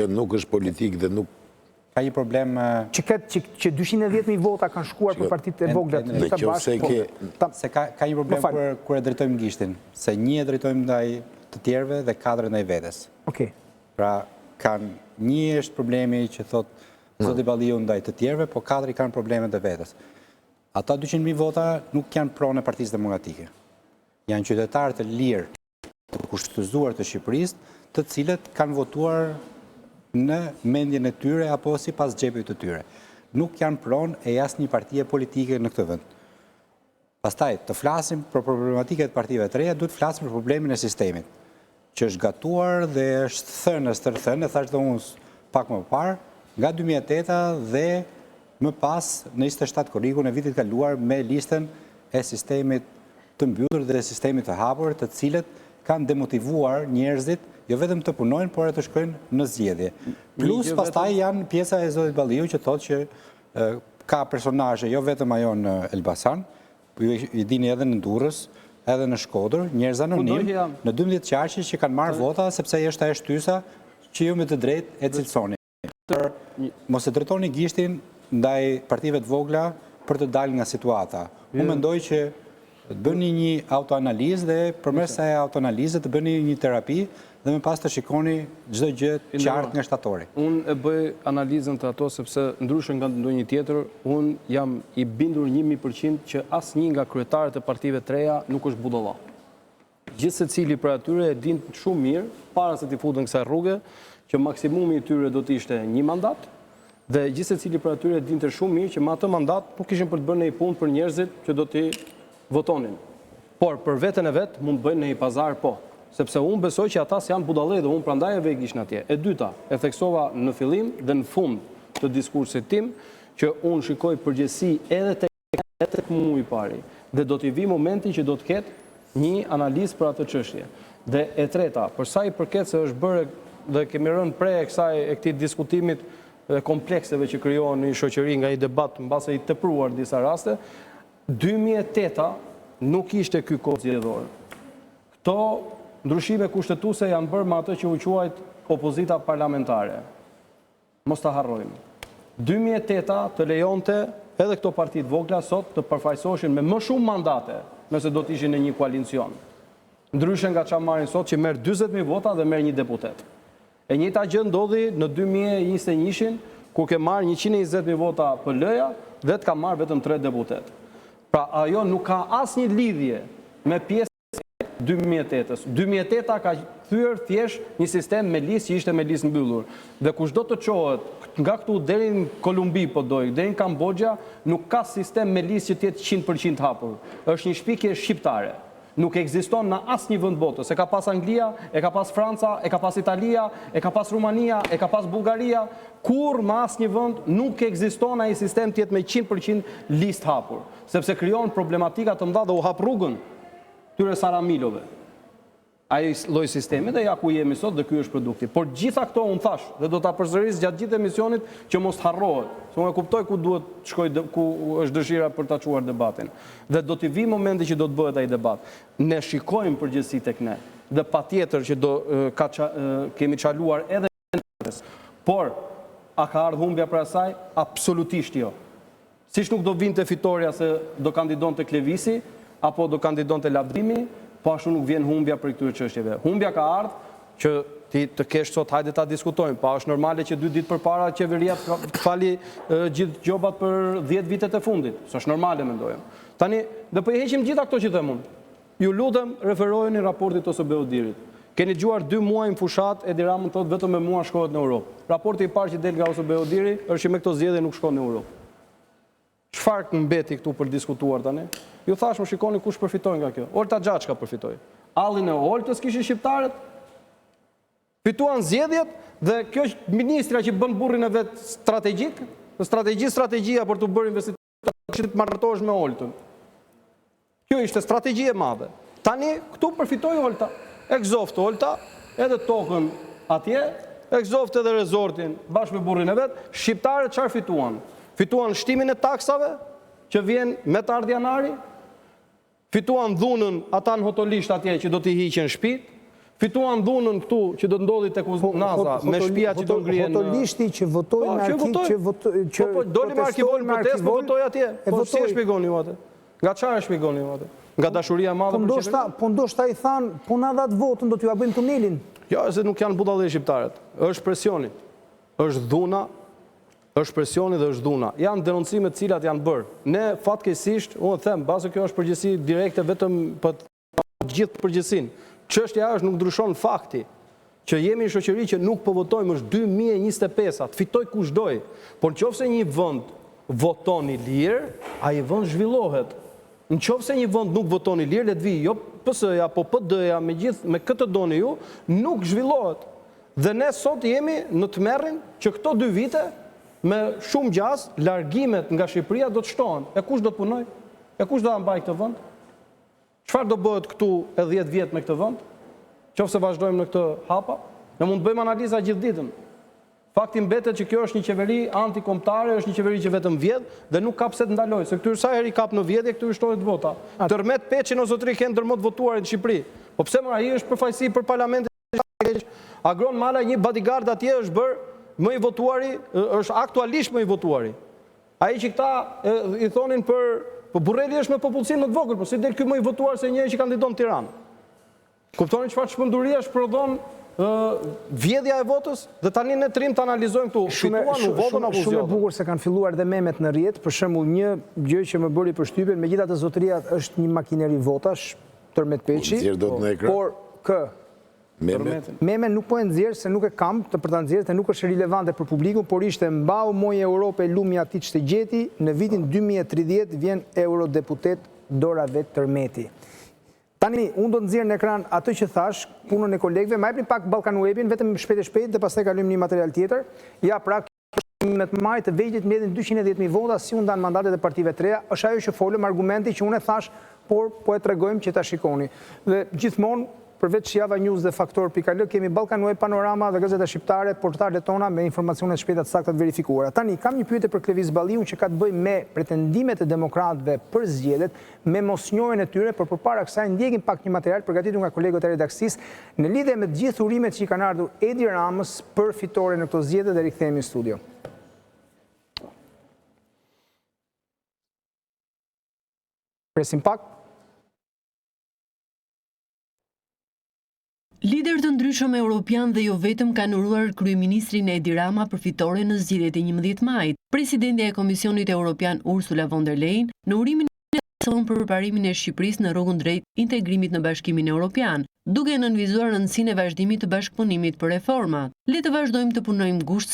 nuk është politik dhe nuk... Ka një problem... Që 210.000 vota kanë shkuar për partitë e vogla të gjitha bashkë. Se ka një problem kur e drejtojmë gishtin, se një e drejtojmë ndaj të tjerve dhe 4 ndaj vetes. Pra, një është problemi që thot Zoti Balliu ndaj të tjerve, po 4 kanë probleme të vetes. Ata 200.000 vota nuk janë pronë e Partisë Demokratike. Janë qytetarë të lirë, të kushtëzuar të Shqipërisë, të cilët kanë votuar në mendjen e tyre apo si pas gjepit të tyre. Nuk janë pronë e asnjë partie politike në këtë vend. Pastaj, të flasim për problematiket partive të reja, duhet të flasim për problemin e sistemit, që është gatuar dhe është thënë, stërthënë, thash dhe unë pak më parë, nga 2008 dhe më pas në 27 korriku në vitit kaluar me listën e sistemit të mbyllur dhe sistemit të hapur, të cilët kanë demotivuar njerëzit jo vetëm të punojnë, por e të shkojnë në zgjedhje. Plus, pastaj janë pjesa e Zotit Balliu që thotë që ka personazhe, jo vetëm ajo në Elbasan, i dini edhe në Durrës, edhe në Shkodër, njerëz anonim, në 12 qarqe që kanë marrë vota, sepse është ajo shtysa që ju me të drejtë e cilësoni. Mos e drejtoni gishtin ndaj partive të vogla për të dalë nga situata. Unë mendoj që të bëni një autoanalizë dhe përmes asaj autoanalize të bëni një terapi dhe më pas të shikoni çdo gjë qartë nga shtatori. Unë e bëj analizën të ato sepse ndryshe nga ndonjë tjetër, unë jam i bindur 1000% që asnjë nga kryetarët e partive të reja nuk është budalla. Gjithë secili për atyre e din shumë mirë, para se t'i futen kësaj rruge, që maksimumi i tyre do të ishte 1 mandat, dhe gjithë secili për atyre e dinte shumë mirë që me atë mandat nuk kishin për të bërë një punë për njerëzit që do t'i votonin. Por për veten e vet mund të bëjnë një pazar po, sepse unë besoj që ata janë budallë dhe unë prandaj e vej gishin atje. E dyta, e theksova në fillim dhe në fund të diskursit tim që unë shikoj përgjegjësi edhe tek mu i pari dhe do t'i vi momenti që do të ketë një analizë për atë çështje. Dhe e treta, për sa i përket se është bërë dhe kemi rënë prej e këtij diskutimit komplekseve që krijohen në një shoqëri nga një debat mbase i tepruar disa raste, 2008 nuk ishte ky kohë zgjedhore. Këto ndryshime kushtetuese janë bërë me atë që u quajt opozita parlamentare. Mos ta harrojmë. 2008 të lejonte edhe këto parti të vogla sot të përfaqësoheshin me më shumë mandate nëse do të ishin në një koalicion. Ndryshe nga çfarë marrin sot që merr 40.000 vota dhe merr një deputet. E njëjta gjë ndodhi në 2021-shin, ku ke marrë 120.000 vota PL-ja dhe të ka marrë vetëm 3 deputet. Pra ajo nuk ka asnjë lidhje me pjesën e 2008-s. 2008-a ka thyer thjesht një sistem me listë që ishte me listë mbyllur. Dhe kushdo të çohet nga këtu deri në Kolumbi po doj, deri në Kambodja, nuk ka sistem me listë që të jetë 100% hapur. Është një shpikje shqiptare. Nuk ekziston në asnjë vend botës. E ka pas Anglia, e ka pas Franca, e ka pas Italia, e ka pas Rumania, e ka pas Bullgaria. Kur në asnjë vend nuk ekziston ai sistem të jetë me 100% listë hapur, sepse krijon problematika të mëdha dhe u hap rrugën tyre Saramilove. Ai lloj sistemi dhe ja ku jemi sot dhe ky është produkti. Por gjitha këto unë thash dhe do ta përsëris gjatë gjithë emisionit që mos harrohet. Se unë e kuptoj ku duhet shkoj ku është dëshira për ta çuar debatin. Dhe do t'i vi momenti që do të bëhet ai debat. Ne shikojmë përgjegjësi tek ne dhe patjetër që kemi çaluar edhe por a ka ardhur humbja për asaj? Absolutisht jo. Siç nuk do vinte fitoria se do kandidonte Klevisi apo do kandidonte Lavdimi, po ashtu nuk vjen humbja për këtyre çështjeve. Humbja ka ardhur që ti të kesh sot, hajde ta diskutojmë, pa është normale që 2 ditë përpara qeveria të fali gjithë gjobat për 10 vitet e fundit. S'është normale, mendoj. Tani, dhe po i heqim gjitha këto që them unë. Ju lutem, referojeni raportit OSBE Odirit. Keni dëgjuar 2 muaj në fushat, Edi Rama thotë vetëm me mua shkohet në Europë. Raporti i parë që del nga OSBE Odiri është që me këto zgjedhje nuk shkon në Europë. Çfarë mbeti këtu për diskutuar tani? Ju thash, më shikoni kush përfitoi nga kjo. Olta Xhaçka përfitoi. Allin e Oltës kishin shqiptarët. Fituan zgjedhjet dhe kjo ministra që bën burrin e vet strategjik, strategjia për të bërë investitë të marrëtohesh me Oltën. Kjo ishte strategji e madhe. Tani këtu përfitoi Olta. Egzoft Olta, edhe tokën atje, egzoft edhe rezortin bashkë me burrin e vet. Shqiptarët çfarë fituan? Fituan shtimin e taksave që vjen me të ardhjanari, fituan dhunën ata në hotolisht atje që do t'i hiqen shtëpitë, fituan dhunën këtu që do të ndodhi tek NASA me shtëpia që do ngrihen. Fotolishti që votojnë në arkivë, që doli me arkivon protestë, po votoi atje. Po si e shpjegoni ju atë? Nga çfarë shpjegoni ju atë? Nga dashuria e madhe për qeverinë? Po ndoshta i than, po na dha votën, do t'ju bëjmë tunelin. Jo, se nuk janë budallë shqiptarët. Është presioni. Është dhuna, është presioni dhe është dhuna. Janë denoncimet cilat janë bërë. Ne fatkeqësisht, unë them, base kjo është përgjegjësi direkte vetëm për gjithë përgjegjësinë. Çështja është nuk ndryshon fakti që jemi në shoqëri që nuk po votojmë është 2025, fitoj kush doj. Por nëse një vend voton i lirë, ai vend zhvillohet. Nëse një vend nuk voton i lirë, le të vi, jo PS-ja, po PD-ja, me këtë doni ju, nuk zhvillohet. Dhe ne sot jemi në tmerrin që këto 2 vite me shumë gjas, largimet nga Shqipëria do të shtohen. E kush do të punoj? E kush do ta mbaj këtë vend? Çfarë do bëhet këtu e 10 vjet me këtë vend? Qofse vazhdojmë në këtë hapa, ne mund të bëjmë analiza gjithë ditën. Fakti mbetet që kjo është një qeveri antikombëtare, është një qeveri që vetëm vjedh dhe nuk ka pse të ndalojë, se këtyre sa herë i kap në vjedhje, këtyre shtohet vota. Tërmet Peçin o zotëri kanë ndërmot votuarit në Shqipëri. Po pse më ai është përfaqësi për parlamentin? Agron Mala një bodyguard atje është bërë më i votuari, është aktualisht më i votuari. Ai që këta i thonin po Burrelli është me popullsinë më të vogël, po si del ky më i votuar se njëri që kandidon në Tiranë. Kuptoni çfarë çmenduria shprodhon vjedhja e votës dhe tani ne trim të analizojmë këtu. Fituan u votën apo Shumë e bukur se kanë filluar dhe memet në rrjet, për shembull një gjë që më bëri përshtypjen, megjithatë zotëria është një makineri votash, Tërmet Peçi, por Meme nuk po e nxjerr se nuk e kam të për ta nxjerrë, se nuk është relevante për publikun, por ishte mbau moj Europe lumi atit që të gjeti, në vitin 2030 vjen eurodeputet Dora Vet Tërmeti. Tani, unë do të nxjerr në ekran atë që thash, punën e kolegëve, ma jepni pak Ballkan Webin, vetëm shpejt dhe pastaj kalojmë një material tjetër. Ja, pra, me të marrë të vegjit mbledhin 210.000 vota si u ndan mandatet e partive të reja, është ajo që folëm, argumenti që unë e thash, por po e tregojmë që ta shikoni. Dhe gjithmonë përveç Java News dhe Faktor.al, kemi Ballkan Web, Panorama dhe Gazeta Shqiptare, portalet tona me informacionet shpejta të sakta të verifikuara. Tani, kam një pyetje për Klevis Balliun që ka të bëjë me pretendimet e demokratëve për zgjedhjet, me mosnjohjen e tyre, por përpara kësaj ndjekim pak një material përgatitur nga kolegët e redakcisë në lidhje me të gjithë urimet që i kanë ardhur Edi Ramës për fitore në këto zgjedhje dhe rikthehemi në studio. Presim pak. Lider të ndryshëm europian dhe jo vetëm kanë uruar kryeministrin Edi Rama për fitore në zgjedhjet e 11 majit. Presidentja e Komisionit Evropian Ursula von der Leyen në urimin e sonë për përparimin e Shqipërisë në rrugën drejt integrimit në Bashkimin Evropian, duke nënvizuar rëndësinë e vazhdimit të bashkëpunimit për reforma. Le të vazhdojmë të punojmë ngushtë